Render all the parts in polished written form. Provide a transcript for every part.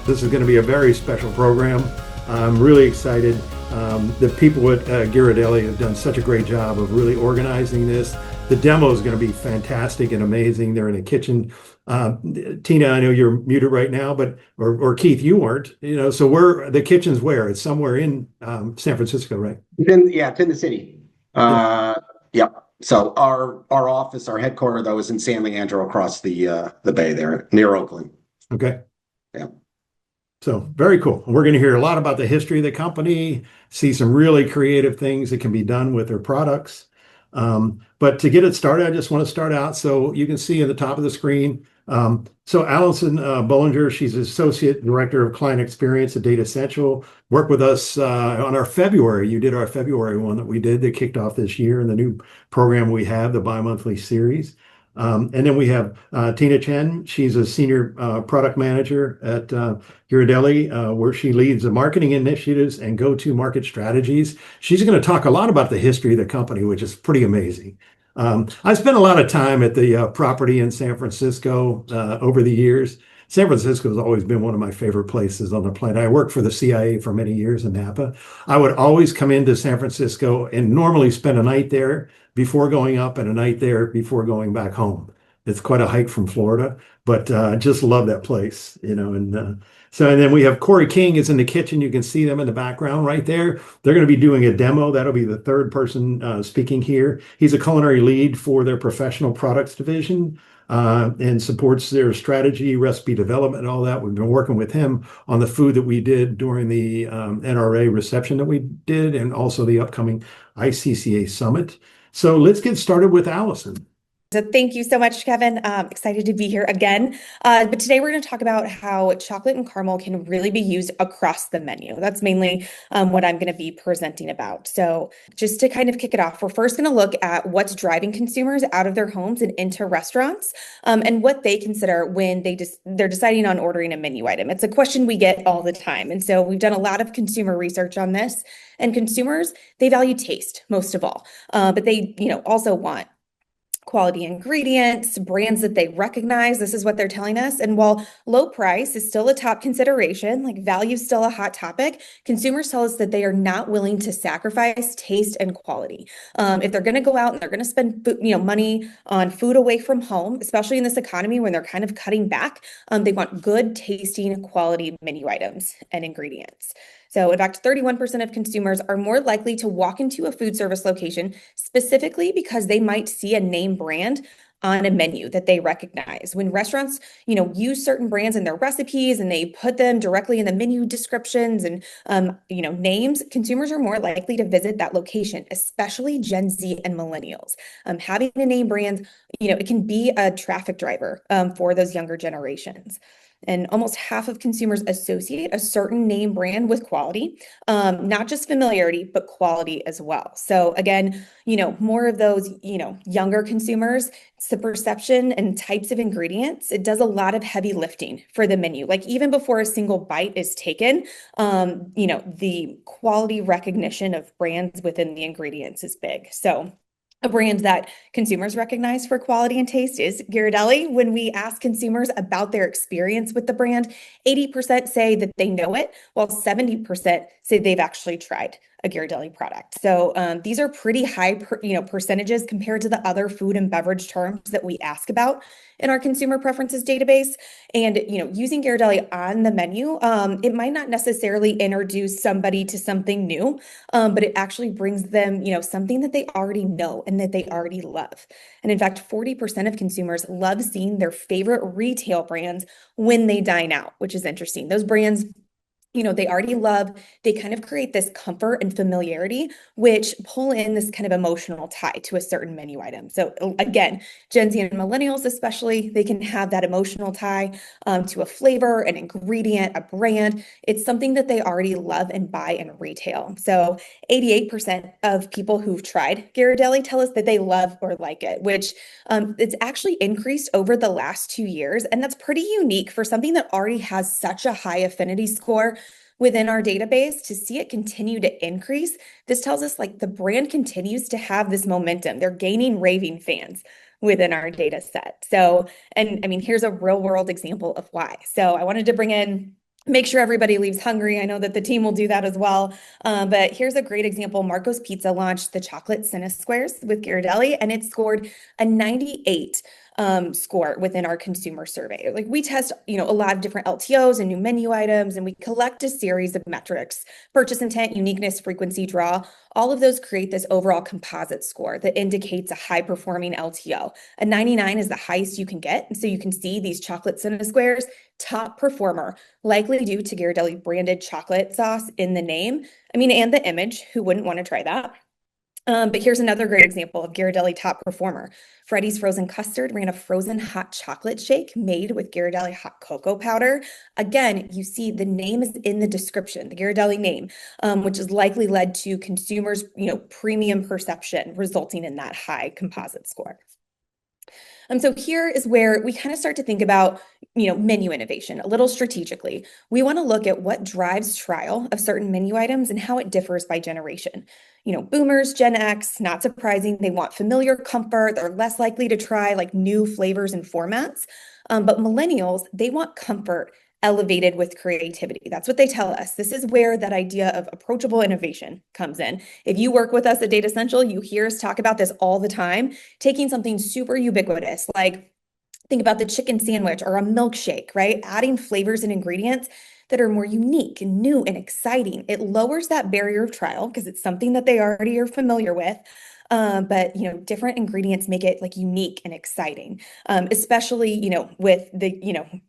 This is going to be a very special program. I'm really excited. The people at Ghirardelli have done such a great job of really organizing this. The demo is going to be fantastic and amazing. They're in a kitchen. Tina, I know you're muted right now, but or Keith, you weren't. So the kitchen's where? It's somewhere in San Francisco, right? It's in the city. Yeah. Yep. So our office, our headquarters, though, is in San Leandro, across the bay there near Oakland. Okay. Yeah. So very cool. We're going to hear a lot about the history of the company, see some really creative things that can be done with their products. But to get it started, I just want to start out so you can see at the top of the screen. So Allison Bollinger, she's Associate Director of Client Experience at Data Central, worked with us on our February. You did our February one that we did that kicked off this year in the new program we have, the bi-monthly series. And then we have Tina Chen. She's a Senior Product Manager at Ghirardelli, where she leads the marketing initiatives and go-to-market strategies. She's going to talk a lot about the history of the company, which is pretty amazing. I spent a lot of time at the property in San Francisco over the years. San Francisco has always been one of my favorite places on the planet. I worked for the CIA for many years in Napa. I would always come into San Francisco and normally spend a night there before going up and a night there before going back home. It's quite a hike from Florida, but just love that place, and then we have Corey King is in the kitchen. You can see them in the background right there. They're going to be doing a demo. That'll be the third person speaking here. He's a culinary lead for their professional products division. And supports their strategy, recipe development, and all that. We've been working with him on the food that we did during the NRA reception that we did, and also the upcoming ICCA summit. So let's get started with Allison. So thank you so much, Kevin. Excited to be here again. But today we're going to talk about how chocolate and caramel can really be used across the menu. That's mainly what I'm going to be presenting about. So just to kind of kick it off, we're first going to look at what's driving consumers out of their homes and into restaurants, and what they consider when they're deciding on ordering a menu item. It's a question we get all the time. And so we've done a lot of consumer research on this, and consumers, they value taste most of all, but they also want quality ingredients, brands that they recognize. This is what they're telling us. And while low price is still a top consideration, like value is still a hot topic, consumers tell us that they are not willing to sacrifice taste and quality. If they're going to go out and they're going to spend money on food away from home, especially in this economy when they're kind of cutting back, they want good tasting quality menu items and ingredients. So in fact, 31% of consumers are more likely to walk into a food service location specifically because they might see a name brand on a menu that they recognize. When restaurants, use certain brands in their recipes and they put them directly in the menu descriptions and, names, consumers are more likely to visit that location, especially Gen Z and millennials. Having a name brand, it can be a traffic driver for those younger generations. And almost half of consumers associate a certain name brand with quality, not just familiarity, but quality as well. So again, more of those, younger consumers, it's the perception and types of ingredients. It does a lot of heavy lifting for the menu. Like even before a single bite is taken, the quality recognition of brands within the ingredients is big. So a brand that consumers recognize for quality and taste is Ghirardelli. When we ask consumers about their experience with the brand, 80% say that they know it, while 70% say they've actually tried a Ghirardelli product. So these are pretty high, percentages compared to the other food and beverage terms that we ask about in our consumer preferences database. And using Ghirardelli on the menu, it might not necessarily introduce somebody to something new, but it actually brings them, something that they already know and that they already love. And in fact, 40% of consumers love seeing their favorite retail brands when they dine out, which is interesting. Those brands they already love, they kind of create this comfort and familiarity, which pull in this kind of emotional tie to a certain menu item. So again, Gen Z and millennials especially, they can have that emotional tie to a flavor, an ingredient, a brand. It's something that they already love and buy in retail. So 88% of people who've tried Ghirardelli tell us that they love or like it, which it's actually increased over the last 2 years. And that's pretty unique for something that already has such a high affinity score within our database, to see it continue to increase, this tells us like the brand continues to have this momentum. They're gaining raving fans within our data set. So, and I mean, here's a real world example of why. So I wanted to bring in, make sure everybody leaves hungry. I know that the team will do that as well. But here's a great example. Marco's Pizza launched the chocolate Cinnasquares with Ghirardelli, and it scored a 98 score within our consumer survey. Like we test, a lot of different LTOs and new menu items, and we collect a series of metrics: purchase intent, uniqueness, frequency, draw. All of those create this overall composite score that indicates a high performing LTO. A 99 is the highest you can get. And so you can see these chocolate Cinnasquares, top performer, likely due to Ghirardelli branded chocolate sauce in the name. I mean, and the image. Who wouldn't want to try that? But here's another great example of Ghirardelli top performer. Freddy's Frozen Custard ran a frozen hot chocolate shake made with Ghirardelli hot cocoa powder. Again, you see the name is in the description, the Ghirardelli name, which has likely led to consumers, premium perception, resulting in that high composite score. So here is where we kind of start to think about, menu innovation a little strategically. We want to look at what drives trial of certain menu items and how it differs by generation. Boomers, Gen X, not surprising, they want familiar comfort. They're less likely to try like new flavors and formats. But millennials, they want comfort elevated with creativity. That's what they tell us. This is where that idea of approachable innovation comes in. If you work with us at Data Central, you hear us talk about this all the time, taking something super ubiquitous, like think about the chicken sandwich or a milkshake, right? Adding flavors and ingredients that are more unique and new and exciting. It lowers that barrier of trial because it's something that they already are familiar with. But different ingredients make it like unique and exciting, especially with the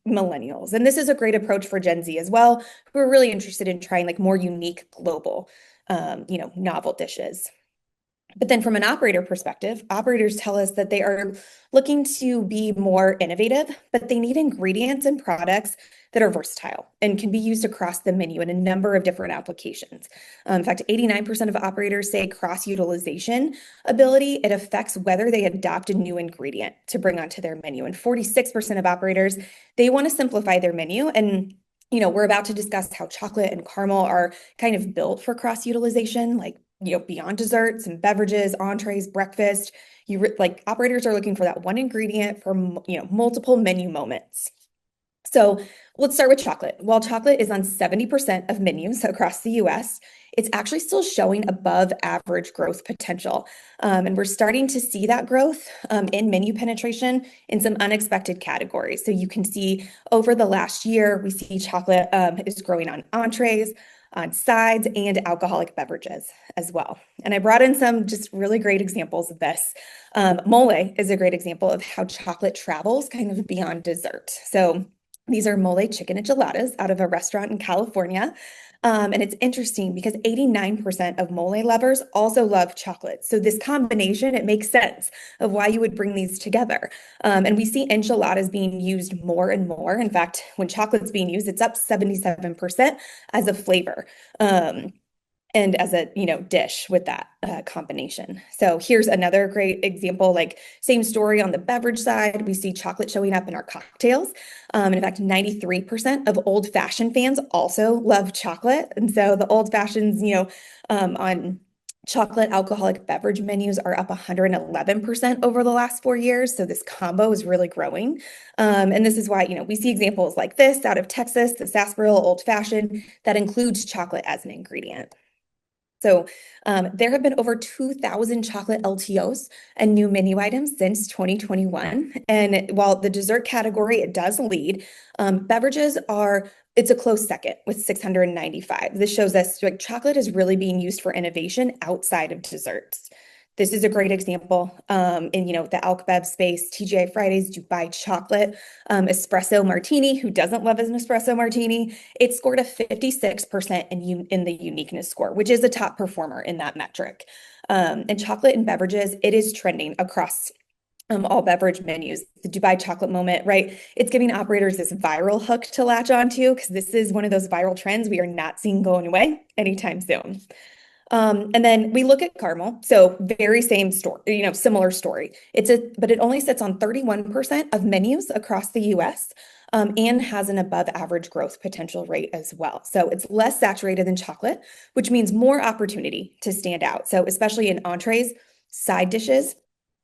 millennials. And this is a great approach for Gen Z as well, who are really interested in trying like more unique global, novel dishes. But then from an operator perspective, operators tell us that they are looking to be more innovative, but they need ingredients and products that are versatile and can be used across the menu in a number of different applications. In fact, 89% of operators say cross-utilization ability, it affects whether they adopt a new ingredient to bring onto their menu. And 46% of operators, they want to simplify their menu. And we're about to discuss how chocolate and caramel are kind of built for cross-utilization, like beyond desserts and beverages, entrees, breakfast. Operators are looking for that one ingredient for multiple menu moments. So let's start with chocolate. While chocolate is on 70% of menus across the US, it's actually still showing above average growth potential. And we're starting to see that growth in menu penetration in some unexpected categories. So you can see over the last year, we see chocolate is growing on entrees, on sides, and alcoholic beverages as well. And I brought in some just really great examples of this. Mole is a great example of how chocolate travels kind of beyond dessert. So these are mole chicken enchiladas out of a restaurant in California. And it's interesting because 89% of mole lovers also love chocolate. So this combination, it makes sense of why you would bring these together. And we see enchiladas being used more and more. In fact, when chocolate's being used, it's up 77% as a flavor. And as a dish with that combination. So here's another great example, like same story on the beverage side. We see chocolate showing up in our cocktails. And in fact, 93% of old fashioned fans also love chocolate. And so the old fashions, on chocolate alcoholic beverage menus are up 111% over the last 4 years. So this combo is really growing. And this is why, we see examples like this out of Texas, the sarsaparilla old fashioned that includes chocolate as an ingredient. So there have been over 2,000 chocolate LTOs and new menu items since 2021. And while the dessert category, it does lead, beverages it's a close second with 695. This shows us like chocolate is really being used for innovation outside of desserts. This is a great example in, the Alc Bev space, TGI Fridays, Dubai chocolate, espresso martini. Who doesn't love an espresso martini? It scored a 56% in the uniqueness score, which is a top performer in that metric. And chocolate and beverages, it is trending across all beverage menus. The Dubai chocolate moment, right? It's giving operators this viral hook to latch onto because this is one of those viral trends we are not seeing going away anytime soon. And then we look at caramel. So very same story, similar story. But it only sits on 31% of menus across the US. and has an above average growth potential rate as well. So it's less saturated than chocolate, which means more opportunity to stand out. So especially in entrees, side dishes,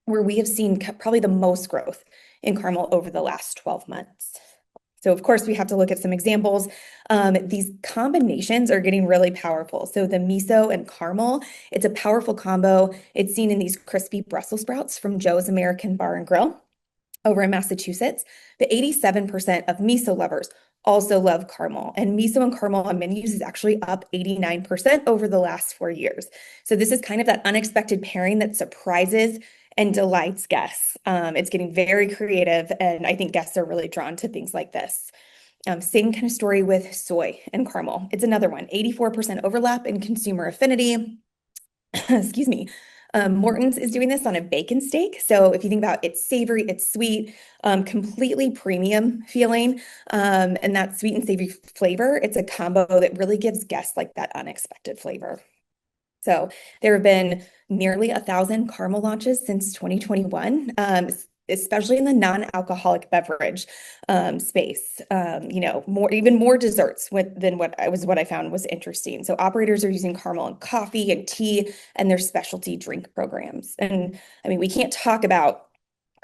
where we have seen probably the most growth in caramel over the last 12 months. So of course we have to look at some examples. These combinations are getting really powerful. So the miso and caramel, it's a powerful combo. It's seen in these crispy Brussels sprouts from Joe's American Bar and Grill over in Massachusetts. But 87% of miso lovers also love caramel. And miso and caramel on menus is actually up 89% over the last 4 years. So this is kind of that unexpected pairing that surprises and delights guests. It's getting very creative, and I think guests are really drawn to things like this. Same kind of story with soy and caramel. It's another one, 84% overlap in consumer affinity. Excuse me. Morton's is doing this on a bacon steak. So if you think about it's savory, it's sweet, completely premium feeling, and that sweet and savory flavor, it's a combo that really gives guests like that unexpected flavor. So there have been nearly 1,000 caramel launches since 2021, especially in the non-alcoholic beverage space. Even more desserts than what I found was interesting. So operators are using caramel in coffee and tea and their specialty drink programs. And I mean, we can't talk about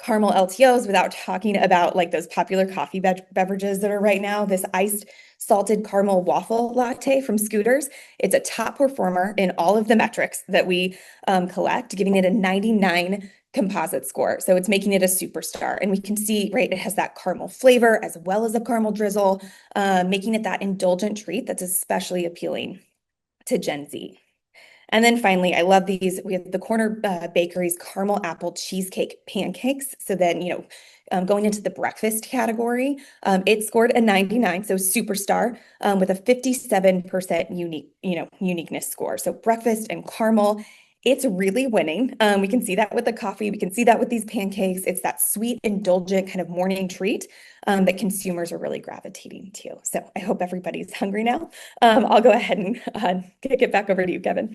caramel LTOs without talking about like those popular coffee beverages that are right now. This iced salted caramel waffle latte from Scooters. It's a top performer in all of the metrics that we collect, giving it a 99 composite score. So it's making it a superstar. And we can see, right, it has that caramel flavor as well as a caramel drizzle, making it that indulgent treat that's especially appealing to Gen Z. And then finally, I love these. We have the Corner Bakery's caramel apple cheesecake pancakes. So then, going into the breakfast category, it scored a 99, so superstar, with a 57% uniqueness score. So breakfast and caramel, it's really winning. We can see that with the coffee. We can see that with these pancakes. It's that sweet, indulgent kind of morning treat that consumers are really gravitating to. So I hope everybody's hungry now. I'll go ahead and kick it back over to you, Kevin.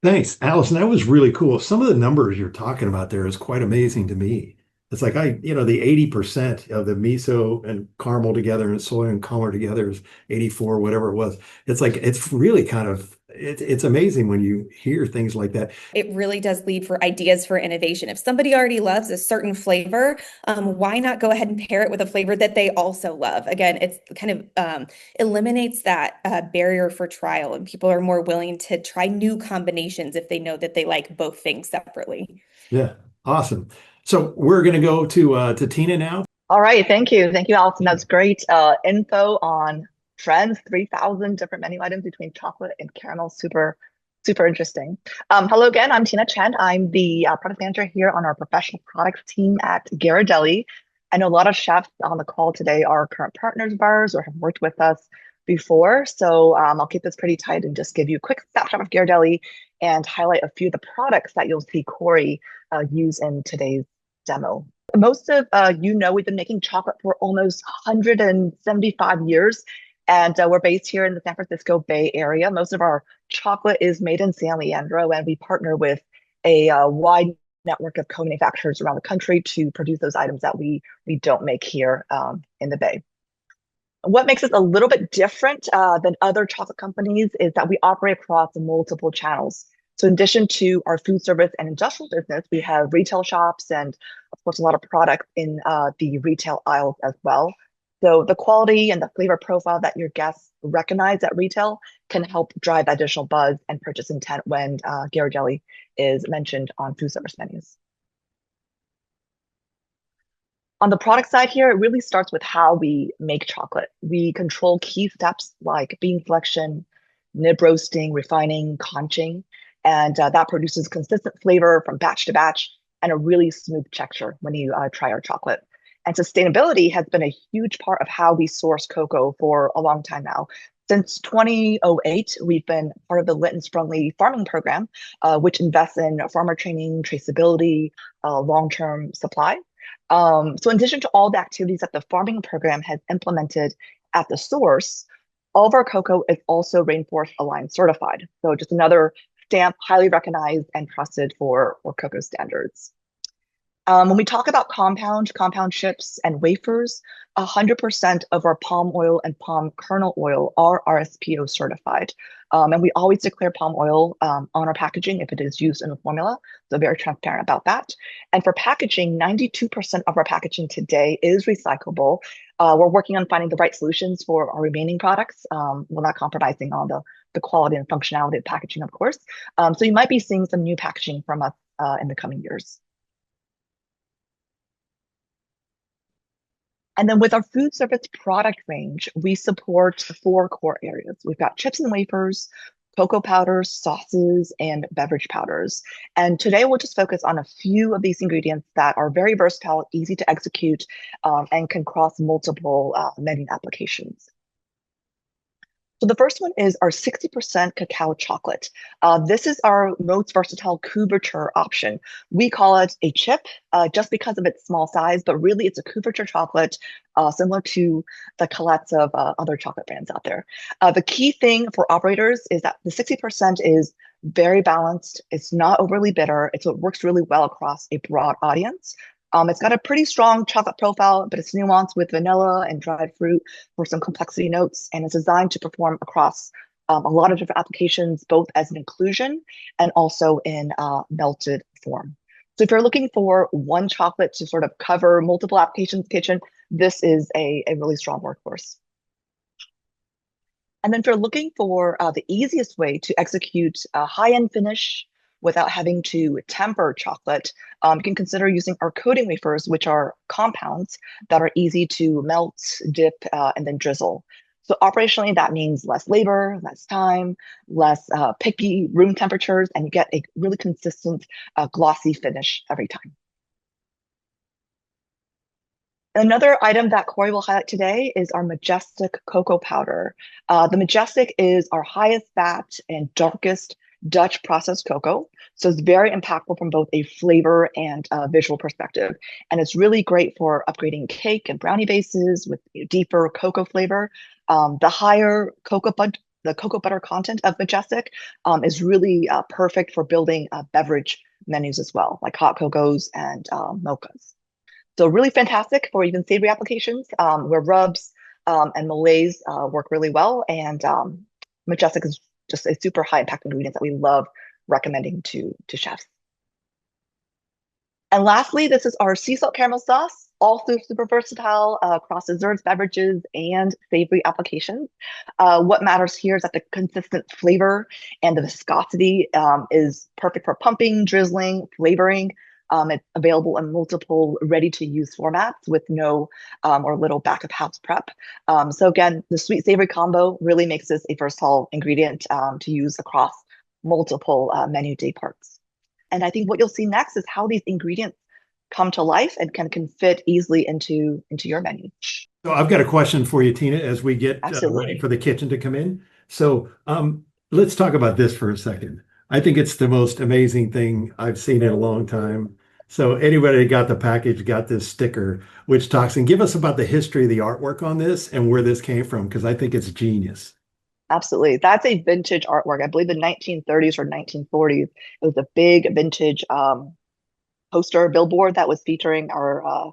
Thanks, Allison. That was really cool. Some of the numbers you're talking about there is quite amazing to me. It's like the 80% of the miso and caramel together and soy and caramel together is 84, whatever it was. It's like it's really it's amazing when you hear things like that. It really does lead for ideas for innovation. If somebody already loves a certain flavor, why not go ahead and pair it with a flavor that they also love? Again, it's kind of eliminates that barrier for trial, and people are more willing to try new combinations if they know that they like both things separately. Yeah, awesome. So we're going to go to Tina now. All right, thank you, Allison. That's great info on trends. 3,000 different menu items between chocolate and caramel. Super interesting. Hello again. I'm Tina Chen. I'm the product manager here on our professional products team at Ghirardelli. I know a lot of chefs on the call today are current partners of ours or have worked with us before. So I'll keep this pretty tight and just give you a quick snapshot of Ghirardelli and highlight a few of the products that you'll see Corey use in today's demo. Most of we've been making chocolate for almost 175 years, and we're based here in the San Francisco Bay Area. Most of our chocolate is made in San Leandro, and we partner with a wide network of co-manufacturers around the country to produce those items that we don't make here in the Bay. What makes us a little bit different than other chocolate companies is that we operate across multiple channels. So in addition to our food service and industrial business, we have retail shops and, of course, a lot of products in the retail aisles as well. So the quality and the flavor profile that your guests recognize at retail can help drive additional buzz and purchase intent when Ghirardelli is mentioned on food service menus. On the product side here, it really starts with how we make chocolate. We control key steps like bean selection, nib roasting, refining, conching, and that produces consistent flavor from batch to batch and a really smooth texture when you try our chocolate. And sustainability has been a huge part of how we source cocoa for a long time now. Since 2008, we've been part of the Linton Sprungley farming program, which invests in farmer training, traceability, long-term supply. So in addition to all the activities that the farming program has implemented at the source, all of our cocoa is also Rainforest Alliance certified. So just another stamp highly recognized and trusted for cocoa standards. When we talk about compound chips, and wafers, 100% of our palm oil and palm kernel oil are RSPO certified. And we always declare palm oil on our packaging if it is used in a formula. So very transparent about that. And for packaging, 92% of our packaging today is recyclable. We're working on finding the right solutions for our remaining products. We're not compromising on the quality and functionality of packaging, of course. So you might be seeing some new packaging from us in the coming years. And then with our food service product range, we support 4 core areas. We've got chips and wafers, cocoa powders, sauces, and beverage powders. And today we'll just focus on a few of these ingredients that are very versatile, easy to execute, and can cross multiple menu applications. So the first one is our 60% cacao chocolate. This is our most versatile couverture option. We call it a chip just because of its small size, but really it's a couverture chocolate similar to the Colettes of other chocolate brands out there. The key thing for operators is that the 60% is very balanced. It's not overly bitter. It works really well across a broad audience. It's got a pretty strong chocolate profile, but it's nuanced with vanilla and dried fruit for some complexity notes, and it's designed to perform across a lot of different applications, both as an inclusion and also in melted form. So if you're looking for one chocolate to sort of cover multiple applications in the kitchen, this is a really strong workhorse. And then if you're looking for the easiest way to execute a high-end finish without having to temper chocolate, you can consider using our coating wafers, which are compounds that are easy to melt, dip, and then drizzle. So operationally, that means less labor, less time, less picky room temperatures, and you get a really consistent glossy finish every time. Another item that Corey will highlight today is our Majestic cocoa powder. The Majestic is our highest fat and darkest Dutch processed cocoa. So it's very impactful from both a flavor and visual perspective. And it's really great for upgrading cake and brownie bases with deeper cocoa flavor. The higher the cocoa butter content of Majestic is really perfect for building beverage menus as well, like hot cocos and mochas. So really fantastic for even savory applications where rubs and molaise work really well. And Majestic is just a super high impact ingredient that we love recommending to chefs. And lastly, this is our sea salt caramel sauce, also super versatile across desserts, beverages, and savory applications. What matters here is that the consistent flavor and the viscosity is perfect for pumping, drizzling, flavoring. It's available in multiple ready-to-use formats with no or little back-of-house prep. So again, the sweet savory combo really makes this a versatile ingredient to use across multiple menu day parts. And I think what you'll see next is how these ingredients come to life and can fit easily into your menu. So I've got a question for you, Tina, as we get ready for the kitchen to come in. So let's talk about this for a second. I think it's the most amazing thing I've seen in a long time. So anybody that got the package got this sticker, which talks, and give us about the history of the artwork on this and where this came from, because I think it's genius. Absolutely. That's a vintage artwork. I believe the 1930s or 1940s. It was a big vintage poster billboard that was featuring our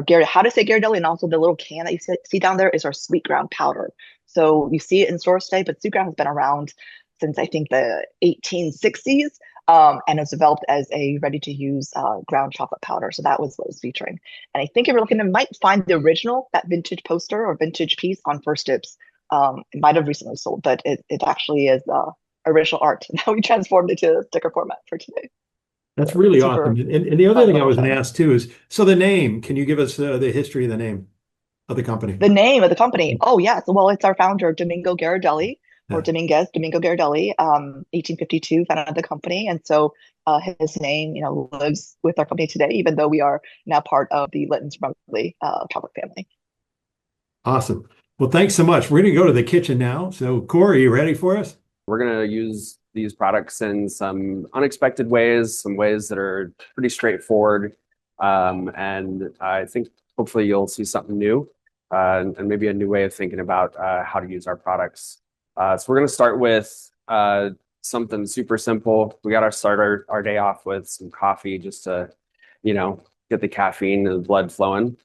Gary, how to say Ghirardelli, and also the little can that you see down there is our sweet ground powder. So you see it in stores today, but sweet ground has been around since I think the 1860s. And it's developed as a ready-to-use ground chocolate powder. So that was what was featuring. And I think if you're looking, you might find the original, that vintage poster or vintage piece on First Dibs. It might have recently sold, but it actually is original art. Now we transformed it to sticker format for today. That's really awesome. And the other thing I was going to ask too is, so the name, can you give us the history of the name of the company? The name of the company? Oh, yeah. So, well, it's our founder, Domingo Ghirardelli. Or Domingo Ghirardelli, 1852, founded the company. And so his name, lives with our company today, even though we are now part of the Litton's Rumley chocolate family. Awesome. Well, thanks so much. We're going to go to the kitchen now. So Corey, you ready for us? We're going to use these products in some unexpected ways, some ways that are pretty straightforward. And I think hopefully you'll see something new and maybe a new way of thinking about how to use our products. So we're going to start with something super simple. We got to start our day off with some coffee just to, get get the caffeine and the blood flowing.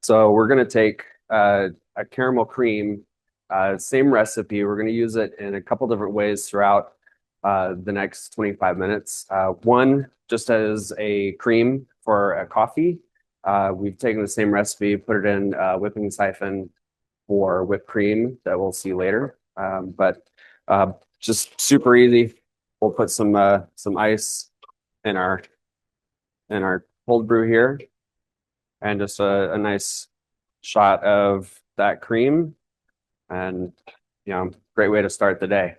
So we're going to take a caramel cream, same recipe. We're going to use it in a couple different ways throughout the next 25 minutes. One, just as a cream for a coffee. We've taken the same recipe, put it in a whipping siphon for whipped cream that we'll see later. But just super easy. We'll put some ice in our cold brew here, and just a nice shot of that cream, and great way to start the day.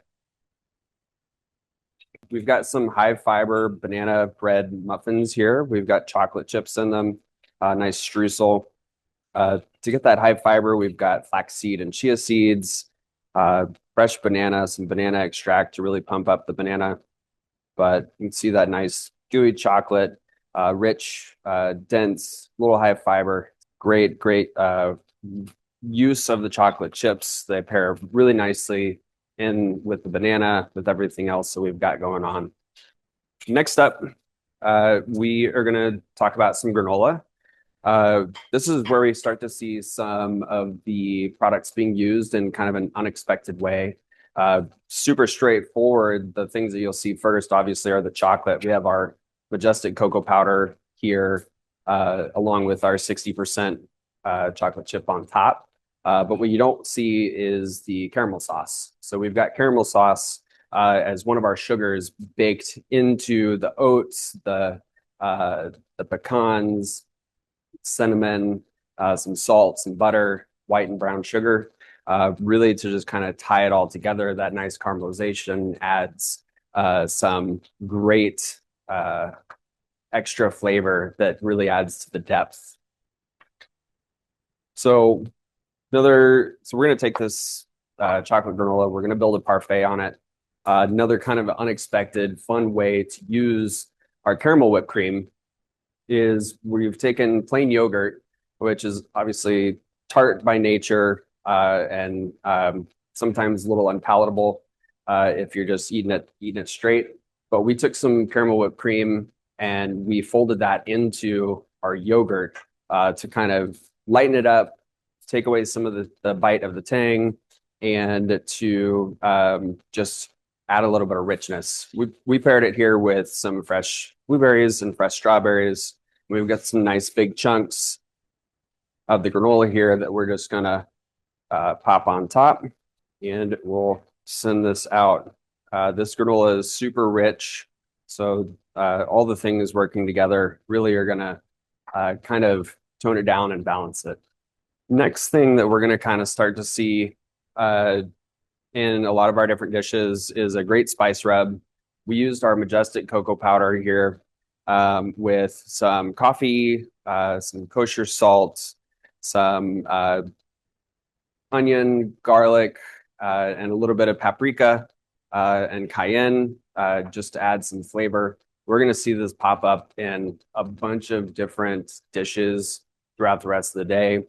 We've got some high fiber banana bread muffins here. We've got chocolate chips in them, nice streusel. To get that high fiber, we've got flaxseed and chia seeds, fresh banana, some banana extract to really pump up the banana. But you can see that nice gooey chocolate, rich, dense, little high fiber. Great use of the chocolate chips. They pair really nicely in with the banana, with everything else that we've got going on. Next up, we are going to talk about some granola. This is where we start to see some of the products being used in kind of an unexpected way. Super straightforward. The things that you'll see first, obviously, are the chocolate. We have our Majestic cocoa powder here, along with our 60% chocolate chip on top. But what you don't see is the caramel sauce. So we've got caramel sauce as one of our sugars baked into the oats, the pecans, cinnamon, some salt, some butter, white and brown sugar, really to just kind of tie it all together. That nice caramelization adds some great extra flavor that really adds to the depth. So we're going to take this chocolate granola, we're going to build a parfait on it. Another kind of unexpected fun way to use our caramel whipped cream is we've taken plain yogurt, which is obviously tart by nature, and sometimes a little unpalatable if you're just eating it straight. But we took some caramel whipped cream and we folded that into our yogurt to kind of lighten it up, take away some of the bite of the tang, and to just add a little bit of richness. We paired it here with some fresh blueberries and fresh strawberries. We've got some nice big chunks of the granola here that we're just gonna pop on top, and we'll send this out. This granola is super rich, so all the things working together really are gonna kind of tone it down and balance it. Next thing that we're going to kind of start to see in a lot of our different dishes is a great spice rub. We used our Majestic cocoa powder here with some coffee, some kosher salt, some onion, garlic, and a little bit of paprika and cayenne just to add some flavor. We're going to see this pop up in a bunch of different dishes throughout the rest of the day.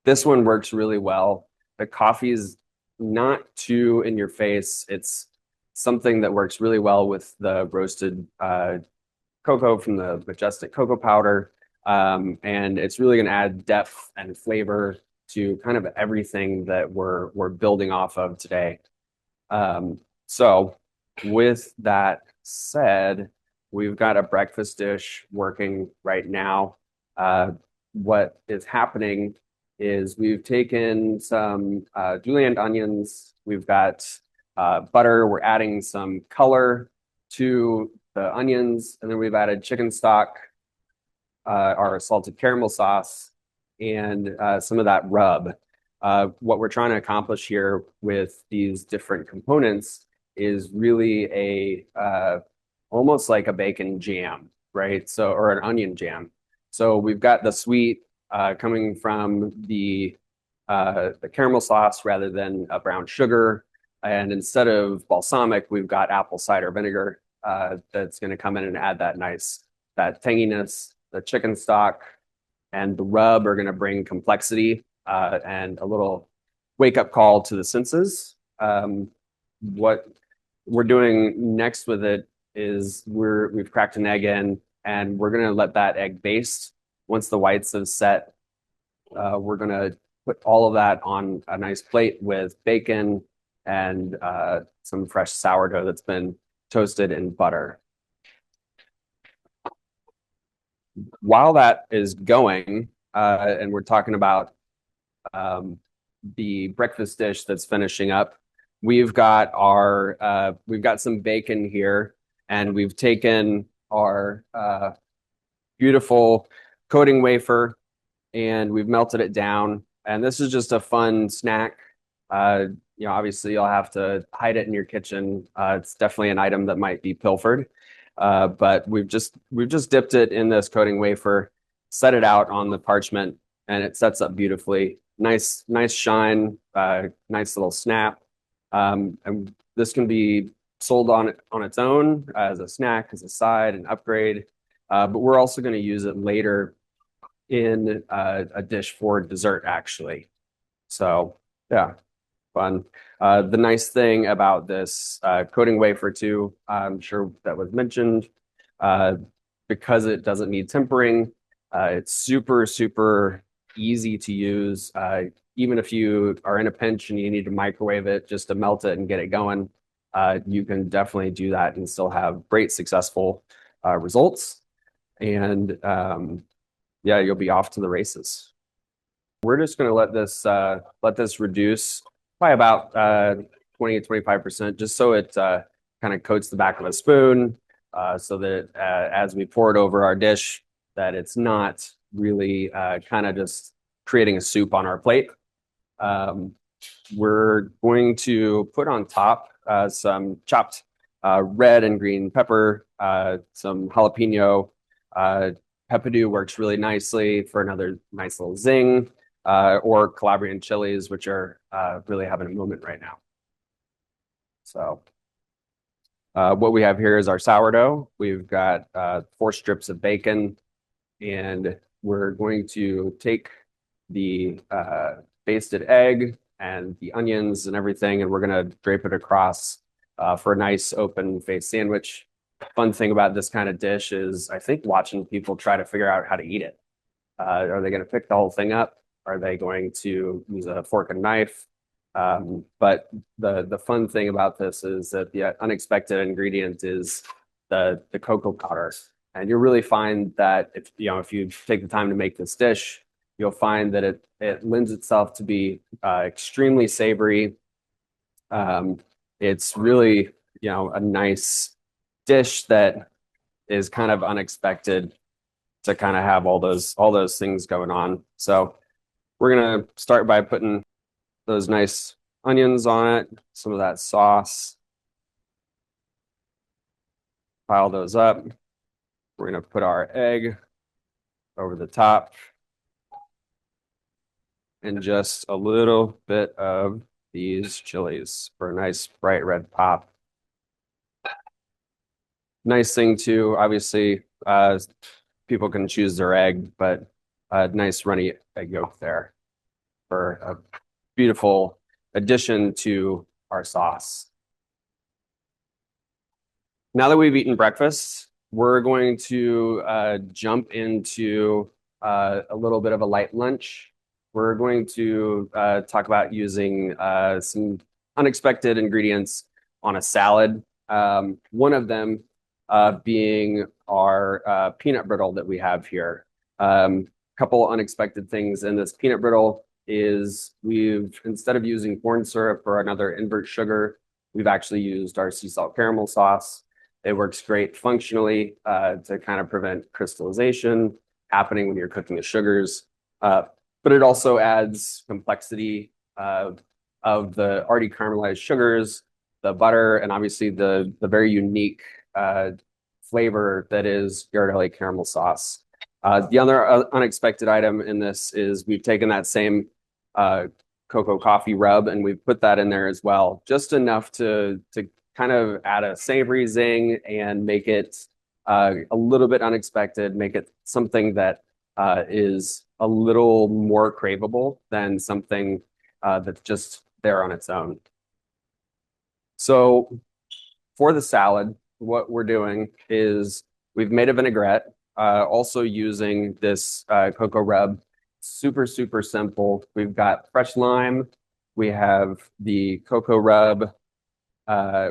This one works really well. The coffee is not too in your face. It's something that works really well with the roasted cocoa from the Majestic cocoa powder. And it's really going to add depth and flavor to kind of everything that we're building off of today. So with that said, we've got a breakfast dish working right now. What is happening is we've taken some julienne onions, we've got butter, we're adding some color to the onions, and then we've added chicken stock, our salted caramel sauce, and some of that rub. What we're trying to accomplish here with these different components is really almost like a bacon jam, right? So, or an onion jam. So we've got the sweet coming from the caramel sauce rather than a brown sugar. And instead of balsamic, we've got apple cider vinegar that's going to come in and add that tanginess. The chicken stock and the rub are going to bring complexity and a little wake-up call to the senses. What we're doing next with it is we've cracked an egg in, and we're going to let that egg baste Once the whites have set, we're going to put all of that on a nice plate with bacon and some fresh sourdough that's been toasted in butter. While that is going, and we're talking about the breakfast dish that's finishing up, we've got some bacon here, and we've taken our beautiful coating wafer and we've melted it down. And this is just a fun snack. Obviously you'll have to hide it in your kitchen. It's definitely an item that might be pilfered. But we've just dipped it in this coating wafer, set it out on the parchment, and it sets up beautifully. Nice shine, nice little snap. And this can be sold on its own as a snack, as a side, an upgrade. But we're also going to use it later in a dish for dessert, actually. So yeah, fun. The nice thing about this coating wafer too, I'm sure that was mentioned, because it doesn't need tempering, it's super, super easy to use. Even if you are in a pinch and you need to microwave it just to melt it and get it going, you can definitely do that and still have great, successful results. And yeah, you'll be off to the races. We're just going to let this reduce by about 20 to 25%, just so it kind of coats the back of a spoon, so that as we pour it over our dish, that it's not really kind of just creating a soup on our plate. We're going to put on top some chopped red and green pepper, some jalapeno. Peppadew works really nicely for another nice little zing, or Calabrian chilies, which are really having a moment right now. So what we have here is our sourdough. We've got 4 strips of bacon, and we're going to take the basted egg and the onions and everything, and we're going to drape it across for a nice open face sandwich. Fun thing about this kind of dish is I think watching people try to figure out how to eat it. Are they going to pick the whole thing up? Are they going to use a fork and knife? But the fun thing about this is that the unexpected ingredient is the cocoa powder. And you'll really find that if you take the time to make this dish, you'll find that it lends itself to be extremely savory. It's really a nice dish that is kind of unexpected to kind of have all those things going on. So we're gonna start by putting those nice onions on it, some of that sauce. Pile those up. We're gonna put our egg over the top and just a little bit of these chilies for a nice bright red pop. Nice thing too, obviously, people can choose their egg, but a nice runny egg yolk there for a beautiful addition to our sauce. Now that we've eaten breakfast, we're going to jump into a little bit of a light lunch. We're going to talk about using some unexpected ingredients on a salad. One of them being our peanut brittle that we have here. Couple unexpected things in this peanut brittle is instead of using corn syrup or another invert sugar, we've actually used our sea salt caramel sauce. It works great functionally to kind of prevent crystallization happening when you're cooking the sugars. But it also adds complexity of the already caramelized sugars, the butter, and obviously the very unique flavor that is Ghirardelli caramel sauce. The other unexpected item in this is we've taken that same cocoa coffee rub and we've put that in there as well, just enough to kind of add a savory zing and make it a little bit unexpected, make it something that is a little more craveable than something that's just there on its own. So for the salad, what we're doing is we've made a vinaigrette. also using this cocoa rub. Super, super simple. We've got fresh lime. We have the cocoa rub.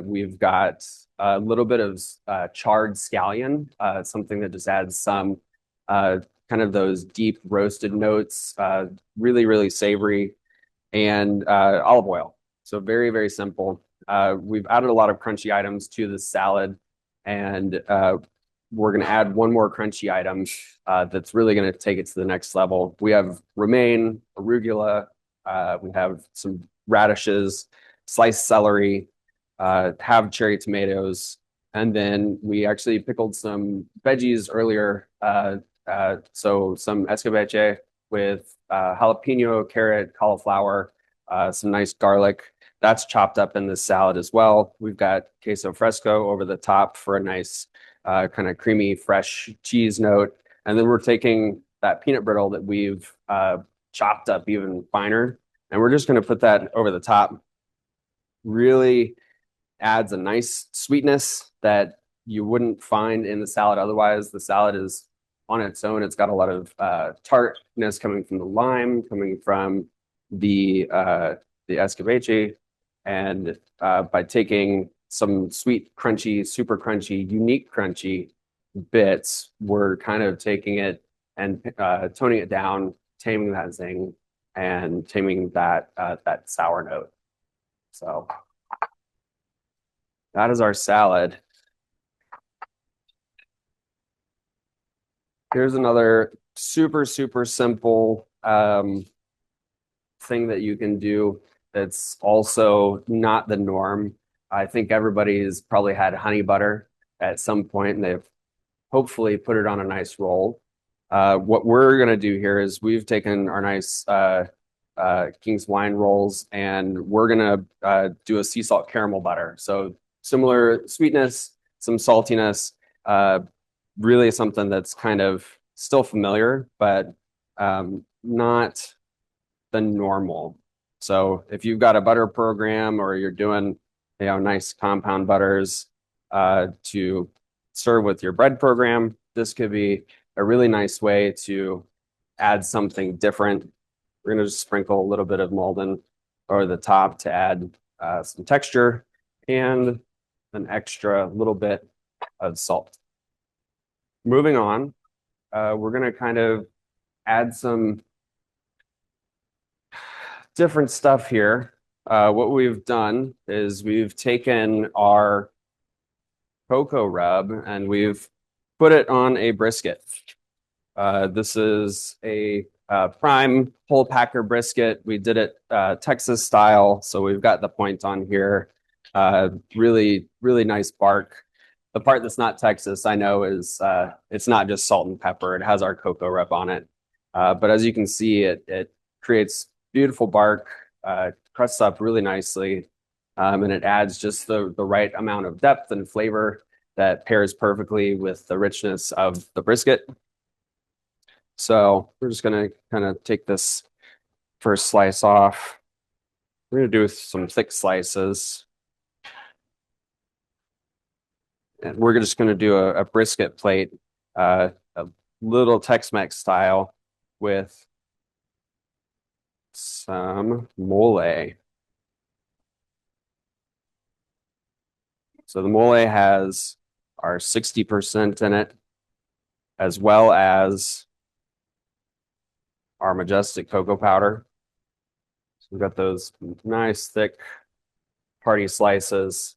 We've got a little bit of charred scallion, something that just adds some kind of those deep roasted notes, really, really savory, and olive oil. So very, very simple. We've added a lot of crunchy items to the salad, and we're going to add one more crunchy item that's really going to take it to the next level. We have romaine, arugula, we have some radishes, sliced celery, have cherry tomatoes, and then we actually pickled some veggies earlier. So some escabeche with jalapeno, carrot, cauliflower, some nice garlic. That's chopped up in this salad as well. We've got queso fresco over the top for a nice kind of creamy, fresh cheese note. And then we're taking that peanut brittle that we've chopped up even finer, and we're just going to put that over the top. Really adds a nice sweetness that you wouldn't find in the salad otherwise. The salad is on its own. It's got a lot of tartness coming from the lime, coming from the escabeche, and by taking some sweet, crunchy, super crunchy, unique crunchy bits, we're kind of taking it and toning it down, taming that zing, and taming that sour note. So that is our salad. Here's another super, super simple thing that you can do that's also not the norm. I think everybody's probably had honey butter at some point, and they've hopefully put it on a nice roll. What we're going to do here is we've taken our nice King's wine rolls, and we're going to do a sea salt caramel butter. So similar sweetness, some saltiness, really something that's kind of still familiar, but not the normal. So if you've got a butter program or you're doing, nice compound butters to serve with your bread program, this could be a really nice way to add something different. We're going to just sprinkle a little bit of Malden over the top to add some texture and an extra little bit of salt. Moving on, we're going to kind of add some different stuff here. What we've done is we've taken our cocoa rub and we've put it on a brisket. This is a prime whole packer brisket. We did it Texas style, so we've got the point on here. Really, really nice bark. The part that's not Texas, I know, is it's not just salt and pepper. It has our cocoa rub on it. But as you can see, it creates beautiful bark, crusts up really nicely, and it adds just the right amount of depth and flavor that pairs perfectly with the richness of the brisket. So we're just going to kind of take this first slice off. We're going to do some thick slices. And we're just going to do a brisket plate, a little Tex-Mex style with some mole. So the mole has our 60% in it, as well as our majestic cocoa powder. So we've got those nice thick party slices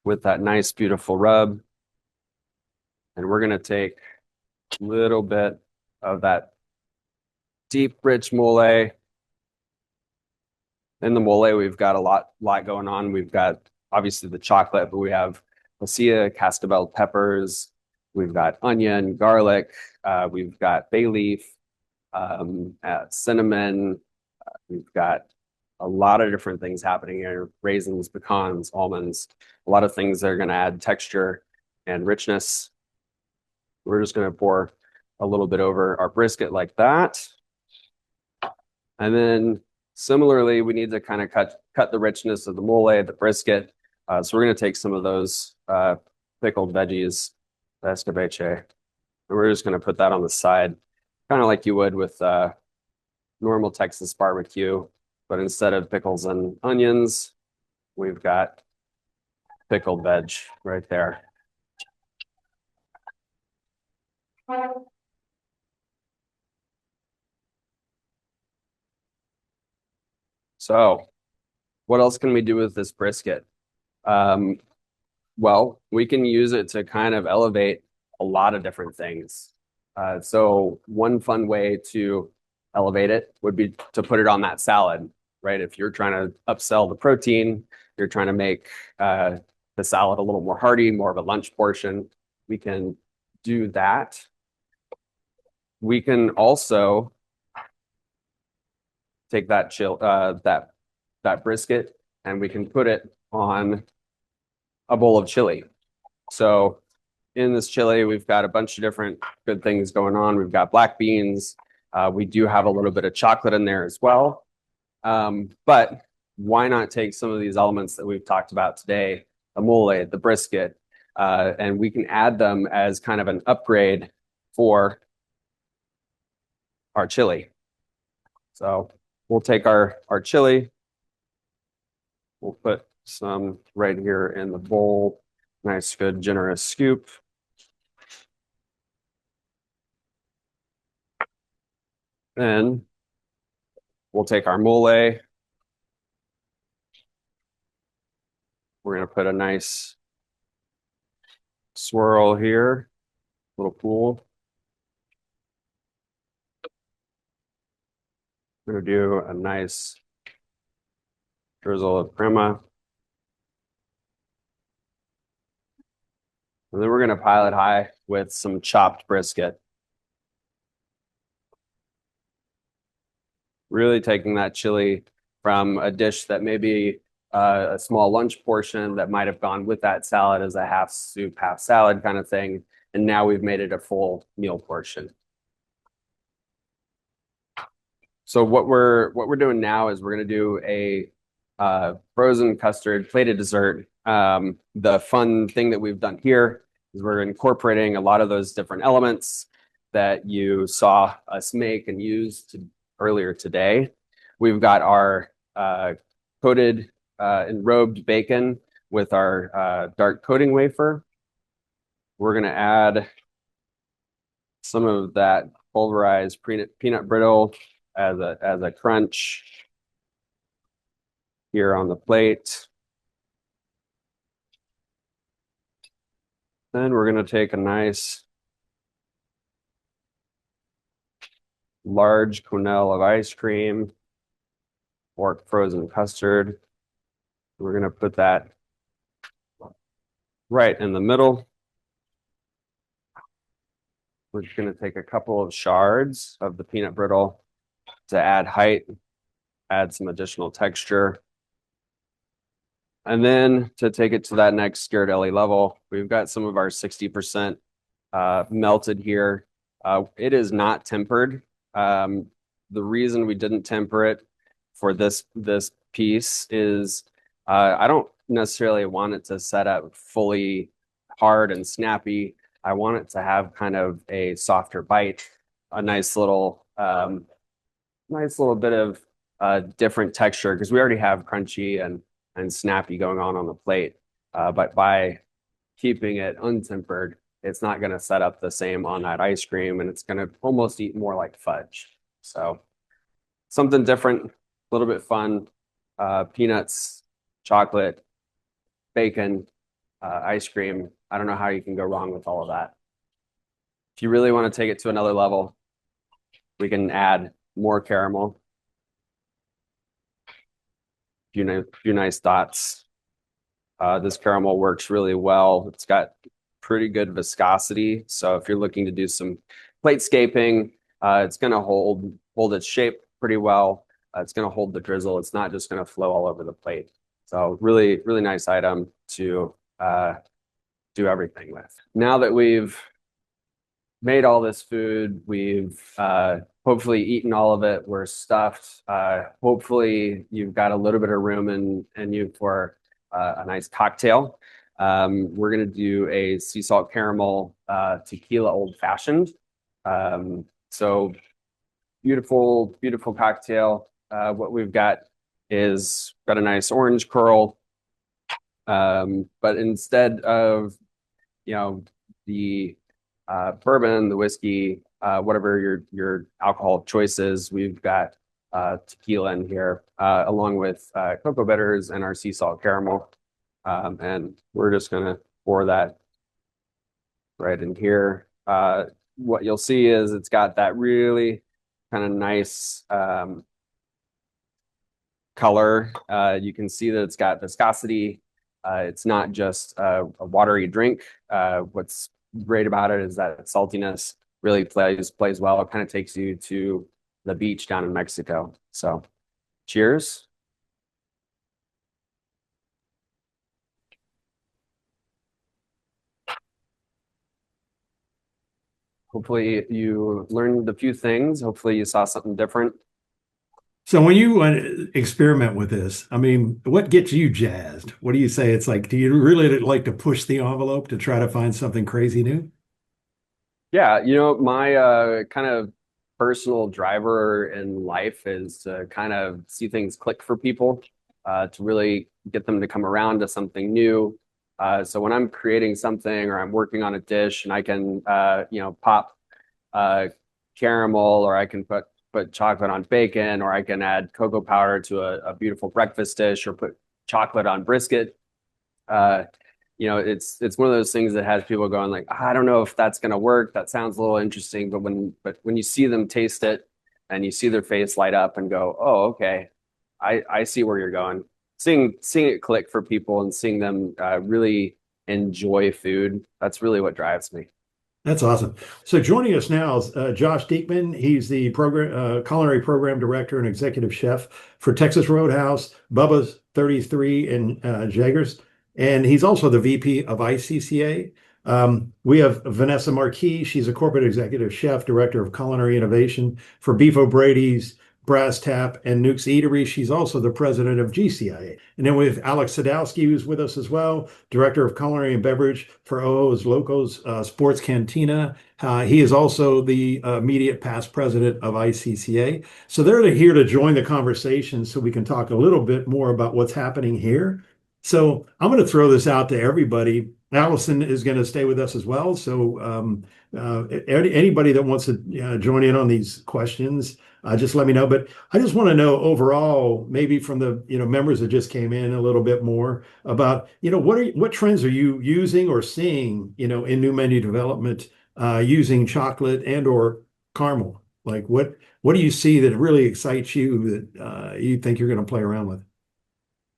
with that nice beautiful rub. And we're going to take a little bit of that deep, rich mole. In the mole, we've got a lot going on. We've got obviously the chocolate, but we have casilla, cascabel peppers. We've got onion, garlic. We've got bay leaf, cinnamon. We've got a lot of different things happening here. Raisins, pecans, almonds, a lot of things that are going to add texture and richness. We're just going to pour a little bit over our brisket like that. And then similarly, we need to kind of cut the richness of the mole, the brisket. So we're going to take some of those pickled veggies, escabeche. And we're just going to put that on the side, kind of like you would with normal Texas barbecue. But instead of pickles and onions, we've got pickled veg right there. So what else can we do with this brisket? Well, we can use it to kind of elevate a lot of different things. So one fun way to elevate it would be to put it on that salad, right? If you're trying to upsell the protein, you're trying to make the salad a little more hearty, more of a lunch portion, we can do that. We can also take that that brisket and we can put it on a bowl of chili. So in this chili, we've got a bunch of different good things going on. We've got black beans. We do have a little bit of chocolate in there as well. But why not take some of these elements that we've talked about today, the mole, the brisket, and we can add them as kind of an upgrade for our chili. So we'll take our chili. We'll put some right here in the bowl. Nice, good, generous scoop. Then we'll take our mole. We're going to put a nice swirl here, little pool. We're going to do a nice drizzle of crema. And then we're going to pile it high with some chopped brisket. Really taking that chili from a dish that maybe a small lunch portion that might have gone with that salad as a half soup, half salad kind of thing. And now we've made it a full meal portion. So what we're doing now is we're going to do a frozen custard plated dessert. The fun thing that we've done here is we're incorporating a lot of those different elements that you saw us make and use earlier today. We've got our coated enrobed bacon with our dark coating wafer. We're going to add some of that pulverized peanut brittle as a crunch here on the plate. Then we're going to take a nice large quenelle of ice cream or frozen custard. We're going to put that right in the middle. We're just going to take a couple of shards of the peanut brittle to add height, add some additional texture. And then to take it to that next Ghirardelli level, we've got some of our 60% melted here. It is not tempered. The reason we didn't temper it for this piece is I don't necessarily want it to set up fully hard and snappy. I want it to have kind of a softer bite, a nice little bit of different texture because we already have crunchy and snappy going on the plate. But by keeping it untempered, it's not going to set up the same on that ice cream, and it's going to almost eat more like fudge. So something different, a little bit fun. Peanuts, chocolate, bacon, ice cream. I don't know how you can go wrong with all of that. If you really want to take it to another level, we can add more caramel. Few nice dots. This caramel works really well. It's got pretty good viscosity. So if you're looking to do some platescaping, it's going to hold its shape pretty well. It's going to hold the drizzle. It's not just going to flow all over the plate. So really, really nice item to do everything with. Now that we've made all this food, we've hopefully eaten all of it. We're stuffed. Hopefully you've got a little bit of room in you for a nice cocktail. We're going to do a sea salt caramel tequila old fashioned. So beautiful, beautiful cocktail. What we've got is got a nice orange curl. But instead of, the bourbon, the whiskey, whatever your alcohol choice is, we've got tequila in here, along with cocoa bitters and our sea salt caramel. And we're just gonna pour that right in here. What you'll see is it's got that really kind of nice color. You can see that it's got viscosity. It's not just a watery drink. What's great about it is that saltiness really plays well. It kind of takes you to the beach down in Mexico. So, cheers. Hopefully you learned a few things. Hopefully you saw something different. So when you experiment with this, I mean, what gets you jazzed? What do you say? It's like, do you really like to push the envelope to try to find something crazy new? Yeah, my kind of personal driver in life is to kind of see things click for people, to really get them to come around to something new. So when I'm creating something or I'm working on a dish and I can, pop uh, caramel, or I can put chocolate on bacon, or I can add cocoa powder to a beautiful breakfast dish, or put chocolate on brisket. Uh, it's one of those things that has people going like, I don't know if that's going to work. That sounds a little interesting, but when you see them taste it and you see their face light up and go, oh, okay, I see where you're going. Seeing it click for people and seeing them really enjoy food, that's really what drives me. That's awesome. So joining us now is Josh Diekman. He's the culinary program director and executive chef for Texas Roadhouse, Bubba's 33, and Jaggers. And he's also the VP of ICCA. We have Vanessa Marquis. She's a corporate executive chef, director of culinary innovation for Beef O'Brady's, Brass Tap, and Nuke's Eatery. She's also the president of GCIA. And then we have Alex Sadowski, who's with us as well, director of culinary and beverage for OO's Locos Sports Cantina. He is also the immediate past president of ICCA. So they're here to join the conversation so we can talk a little bit more about what's happening here. So I'm going to throw this out to everybody. Allison is going to stay with us as well. So anybody that wants to join in on these questions, just let me know. But I just want to know overall, maybe from the members that just came in a little bit more about what trends are you using or seeing in new menu development using chocolate and or caramel? Like what do you see that really excites you that you think you're going to play around with?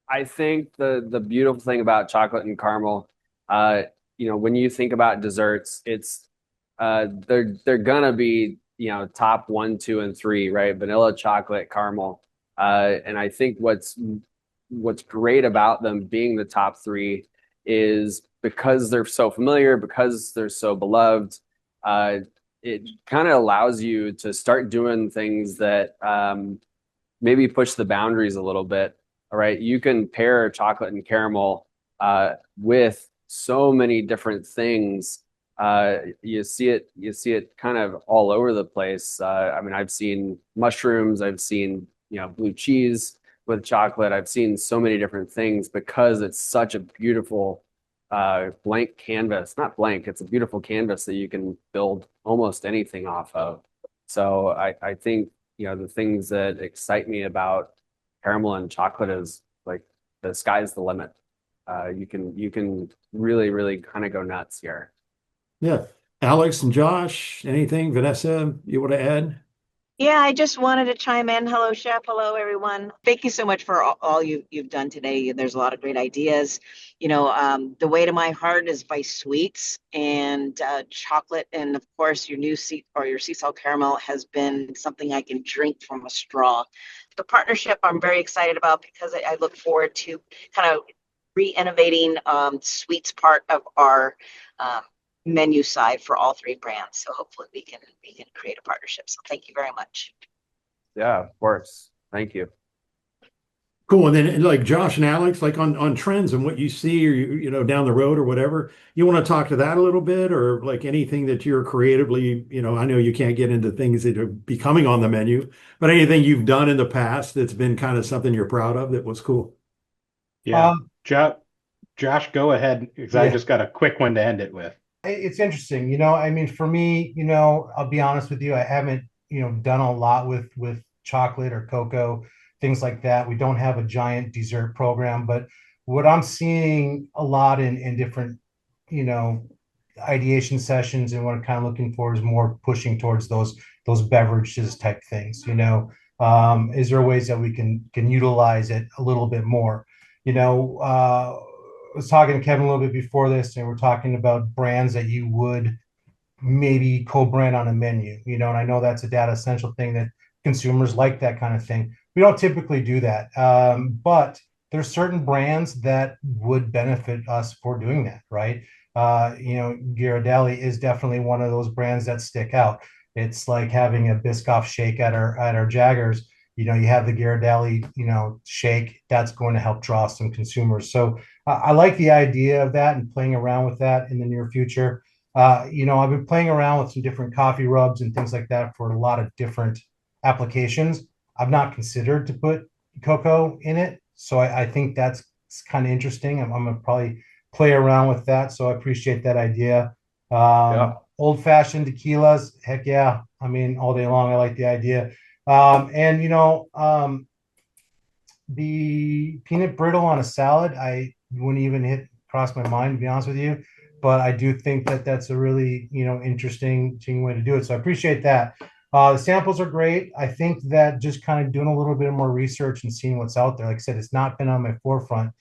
I think the beautiful thing about chocolate and caramel, when you think about desserts, it's they're gonna be top one, two, and three, right? Vanilla, chocolate, caramel, and I think what's great about them being the top three is because they're so familiar, because they're so beloved. It kind of allows you to start doing things that maybe push the boundaries a little bit. All right, you can pair chocolate and caramel with so many different things. You see it kind of all over the place. I mean, I've seen mushrooms, I've seen blue cheese with chocolate. I've seen so many different things because it's such a beautiful blank canvas. Not blank, it's a beautiful canvas that you can build almost anything off of. So I think the things that excite me about caramel and chocolate is like the sky's the limit. You can really, really kind of go nuts here. Yeah. Alex and Josh, anything? Vanessa, you want to add? Yeah, I just wanted to chime in. Hello, Chef. Hello, everyone. Thank you so much for all you've done today. There's a lot of great ideas. The way to my heart is by sweets and chocolate, and of course, your sea salt caramel has been something I can drink from a straw. The partnership I'm very excited about because I look forward to kind of re-innovating sweets part of our um, menu side for all three brands. So hopefully we can create a partnership. So thank you very much. Yeah, of course. Thank you. Cool. And then like Josh and Alex, like on trends and what you see or down the road or whatever, you want to talk to that a little bit or like anything that you're creatively, I know you can't get into things that are becoming on the menu, but anything you've done in the past that's been kind of something you're proud of that was cool. Yeah. Um, Josh, go ahead because I yeah, just got a quick one to end it with. it's interesting. I mean, for me, I'll be honest with you, I haven't, done a lot with chocolate or cocoa, things like that. We don't have a giant dessert program, but what I'm seeing a lot in different, you know, ideation sessions and what I'm kind of looking for is more pushing towards those beverages type things. Is there ways that we can utilize it a little bit more? I was talking to Kevin a little bit before this, and we're talking about brands that you would maybe co-brand on a menu, and I know that's a data essential thing that consumers like that kind of thing. We don't typically do that, but there's certain brands that would benefit us for doing that, right? Ghirardelli is definitely one of those brands that stick out. It's like having a Biscoff shake at our Jaggers. You have the Ghirardelli, shake that's going to help draw some consumers. So I like the idea of that and playing around with that in the near future. I've been playing around with some different coffee rubs and things like that for a lot of different applications. I've not considered to put cocoa in it, so I think that's kind of interesting. I'm gonna probably play around with that. So I appreciate that idea. Yeah. Old fashioned tequilas, heck yeah. I mean, all day long, I like the idea. And the peanut brittle on a salad, I wouldn't even hit cross my mind to be honest with you, but I do think that that's a really interesting way to do it. So I appreciate that. The samples are great. I think that just kind of doing a little bit more research and seeing what's out there. Like I said, it's not been on my forefront,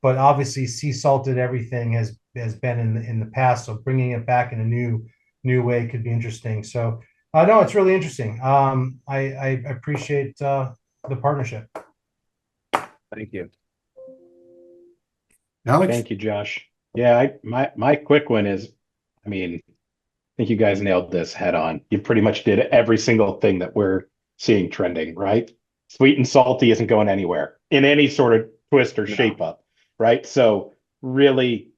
but obviously sea salted everything has been in the past. So bringing it back in a new way could be interesting. So no, it's really interesting. I appreciate the partnership. Thank you. Alex? Thank you, Josh. Yeah, my quick one is, I mean, I think you guys nailed this head on. You pretty much did every single thing that we're seeing trending, right? Sweet and salty isn't going anywhere in any sort of twist or shape up, right? So really,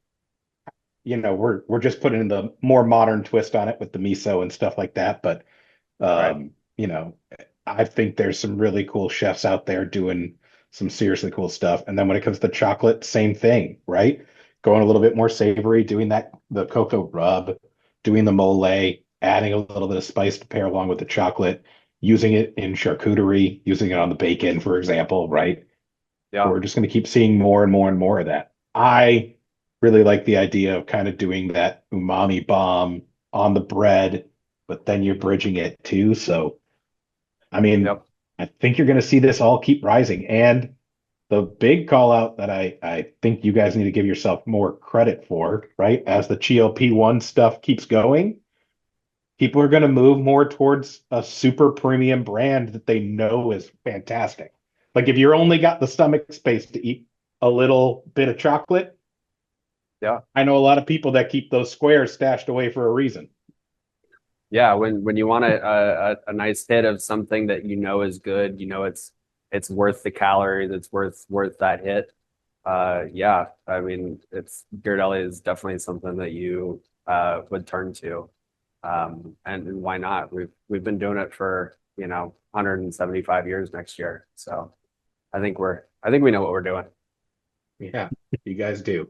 we're just putting the more modern twist on it with the miso and stuff like that. But Right. you know, I think there's some really cool chefs out there doing some seriously cool stuff. And then when it comes to chocolate, same thing, right? Going a little bit more savory, doing the cocoa rub, doing the mole, adding a little bit of spice to pair along with the chocolate, using it in charcuterie, using it on the bacon, for example, right? Yeah. We're just going to keep seeing more and more and more of that. I really like the idea of kind of doing that umami bomb on the bread, but then you're bridging it too. So, I mean, Yep. I think you're going to see this all keep rising. And the big call out that I think you guys need to give yourself more credit for, right? As the GLP-1 stuff keeps going, people are going to move more towards a super premium brand that they know is fantastic. Like if you're only got the stomach space to eat a little bit of chocolate, Yeah. I know a lot of people that keep those squares stashed away for a reason. Yeah. When you want a nice hit of something that is good, it's worth the calories, it's worth that hit. Yeah. I mean, it's Ghirardelli is definitely something that you would turn to. And why not? We've been doing it for 175 years next year. So I think we know what we're doing. Yeah, you guys do.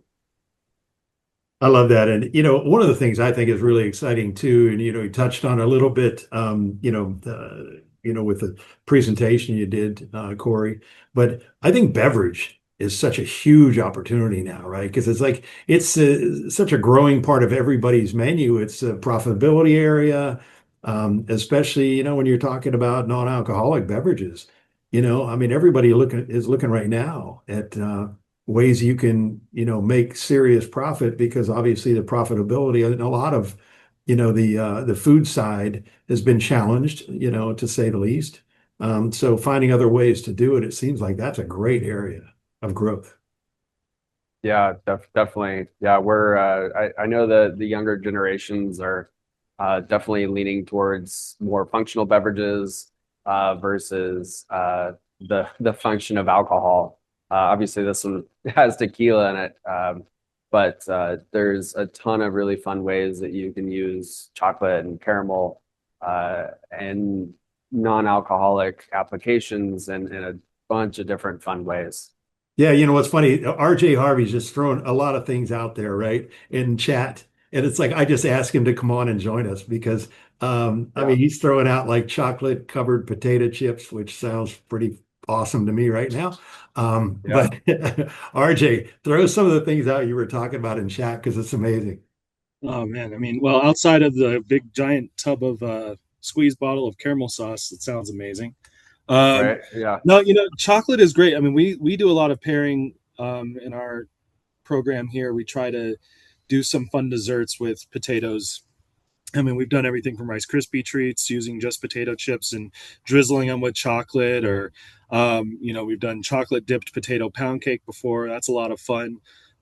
I love that. And, one of the things I think is really exciting too, and, you touched on a little bit, with the presentation you did, Corey, but I think beverage is such a huge opportunity now, right? Because it's like, it's such a growing part of everybody's menu. It's a profitability area, especially, when you're talking about non-alcoholic beverages. I mean, everybody is looking right now at, ways you can, make serious profit because obviously the profitability and a lot of, the food side has been challenged, to say the least. So finding other ways to do it, it seems like that's a great area of growth. Yeah, definitely. Yeah, I know the younger generations are definitely leaning towards more functional beverages versus the function of alcohol. Obviously, this one has tequila in it, but there's a ton of really fun ways that you can use chocolate and caramel and non-alcoholic applications and in a bunch of different fun ways. Yeah, you know what's funny? RJ Harvey's just throwing a lot of things out there, right, in chat. And it's like I just asked him to come on and join us because I Yeah. mean he's throwing out like chocolate covered potato chips, which sounds pretty awesome to me right now. Yeah. But RJ, throw some of the things out you were talking about in chat because it's amazing. Oh man, I mean, well, outside of the big giant tub of squeeze bottle of caramel sauce, it sounds amazing. Um, Right. Yeah. no, chocolate is great. I mean, we do a lot of pairing in our program here. We try to do some fun desserts with potatoes. I mean, we've done everything from Rice Krispie treats using just potato chips and drizzling them with chocolate, or we've done chocolate dipped potato pound cake before. That's a lot of fun.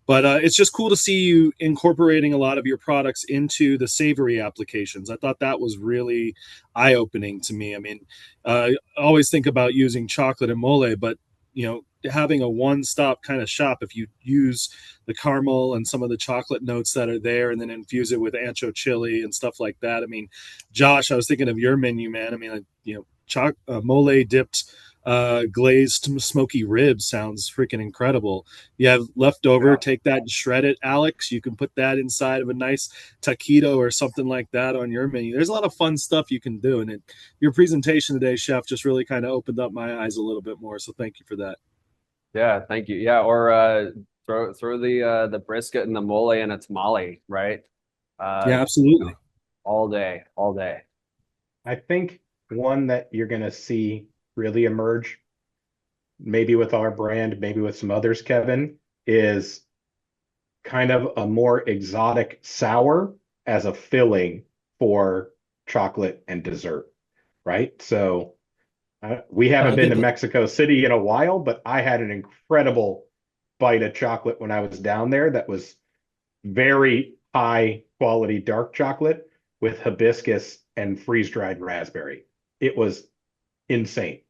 But it's just cool to see you incorporating a lot of your products into the savory applications. I thought that was really eye-opening to me. I mean, I always think about using chocolate and mole, but having a one-stop kind of shop, if you use the caramel and some of the chocolate notes that are there and then infuse it with ancho chili and stuff like that. I mean, Josh, I was thinking of your menu, man. I mean, mole dipped glazed smoky ribs sounds freaking incredible. You have leftover, Yeah. take that and shred it, Alex. You can put that inside of a nice taquito or something like that on your menu. There's a lot of fun stuff you can do. And your presentation today, Chef, just really kind of opened up my eyes a little bit more. So thank you for that. Yeah. Thank you. Yeah. Or throw the brisket and the mole in a tamale, right? Yeah, You know, absolutely. all day, all day. I think one that you're going to see really emerge, maybe with our brand, maybe with some others, Kevin, is kind of a more exotic sour as a filling for chocolate and dessert, right? So we haven't I been get to that. Mexico City in a while, but I had an incredible bite of chocolate when I was down there that was very high quality dark chocolate with hibiscus and freeze dried raspberry. It was insane.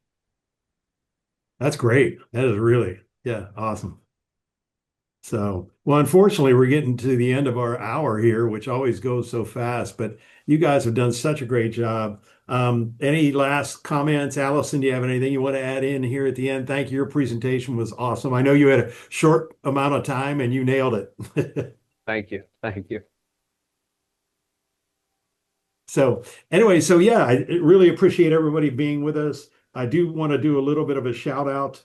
That's great. That is really, yeah, awesome. So, well, unfortunately, we're getting to the end of our hour here, which always goes so fast, but you guys have done such a great job. Any last comments? Allison, do you have anything you want to add in here at the end? Thank you. Your presentation was awesome. I know you had a short amount of time and you nailed it. Thank you. Thank you. So anyway, so yeah, I really appreciate everybody being with us. I do want to do a little bit of a shout out.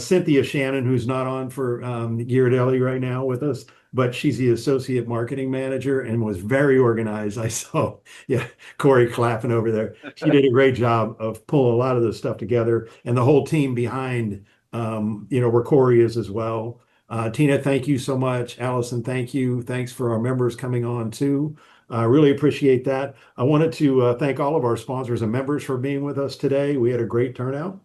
Cynthia Shannon, who's not on for Ghirardelli right now with us, but she's the associate marketing manager and was very organized. I saw, yeah, Corey clapping over there. She did a great job of pulling a lot of this stuff together, and the whole team behind, where Corey is as well. Tina, thank you so much. Allison, thank you. Thanks for our members coming on too. I really appreciate that. I wanted to thank all of our sponsors and members for being with us today. We had a great turnout.